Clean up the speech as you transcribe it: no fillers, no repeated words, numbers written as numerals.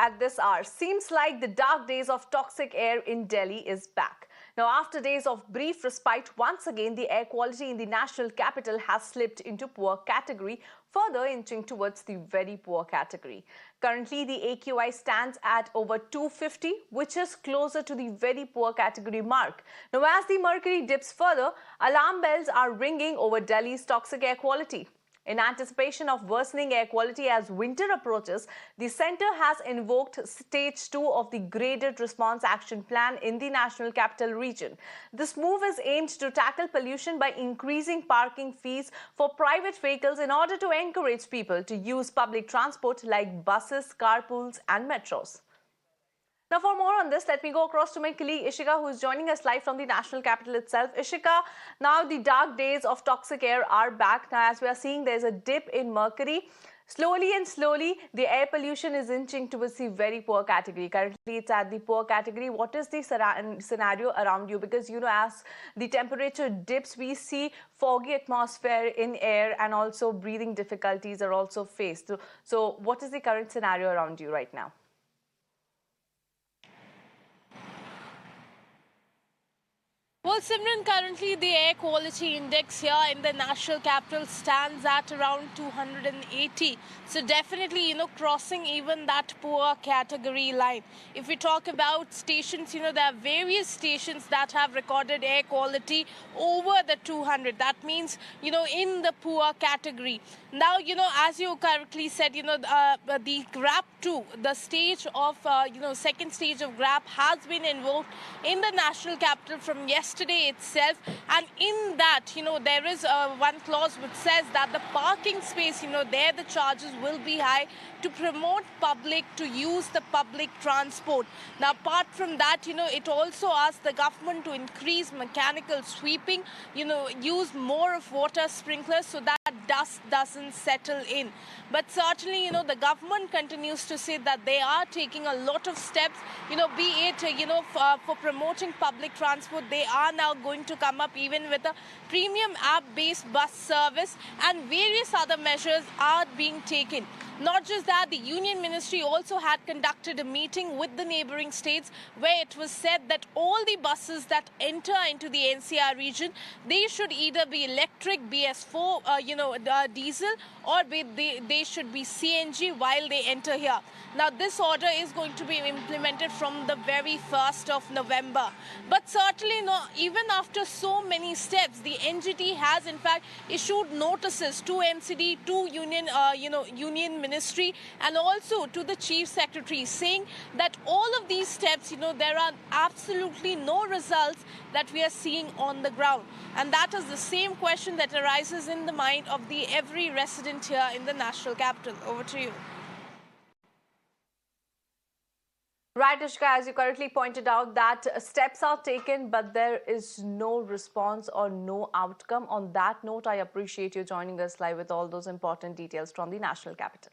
at this hour. Seems like the dark days of toxic air in Delhi is back. Now, after days of brief respite, once again the air quality in the national capital has slipped into poor category, further inching towards the very poor category. Currently, the AQI stands at over 250, which is closer to the very poor category mark. Now, as the mercury dips further, alarm bells are ringing over Delhi's toxic air quality. In anticipation of worsening air quality as winter approaches, the centre has invoked Stage 2 of the Graded Response Action Plan in the National Capital Region. This move is aimed to tackle pollution by increasing parking fees for private vehicles in order to encourage people to use public transport like buses, carpools and metros. Now, for more on this, let me go across to my colleague Ishika, who is joining us live from the national capital itself. Ishika, now the dark days of toxic air are back. Now, as we are seeing, there's a dip in mercury. Slowly and slowly, the air pollution is inching towards the very poor category. Currently, it's at the poor category. What is the scenario around you? Because, as the temperature dips, we see foggy atmosphere in air and also breathing difficulties are also faced. So what is the current scenario around you right now? Well, Simran, currently the air quality index here in the national capital stands at around 280. So definitely, crossing even that poor category line. If we talk about stations, there are various stations that have recorded air quality over the 200. That means, in the poor category. Now, as you correctly said, the GRAP 2, the stage of, second stage of GRAP has been invoked in the national capital from yesterday itself, and in that there is one clause which says that the parking space there the charges will be high to promote public to use the public transport. Now, apart from that, it also asks the government to increase mechanical sweeping, use more of water sprinklers so that dust doesn't settle in. But certainly, the government continues to say that they are taking a lot of steps, be it, for promoting public transport. They are now going to come up even with a premium app-based bus service, and various other measures are being taken. Not just that, the Union Ministry also had conducted a meeting with the neighbouring states where it was said that all the buses that enter into the NCR region, they should either be electric, BS4, diesel, or they should be CNG while they enter here. Now, this order is going to be implemented from the very 1st of November. But certainly, even after so many steps, the NGT has in fact issued notices to MCD, to Union Ministry, and also to the Chief Secretary, saying that all of these steps, there are absolutely no results that we are seeing on the ground. And that is the same question that arises in the mind of every resident here in the national capital. Over to you. Right, Ishka, as you correctly pointed out, that steps are taken, but there is no response or no outcome. On that note, I appreciate you joining us live with all those important details from the national capital.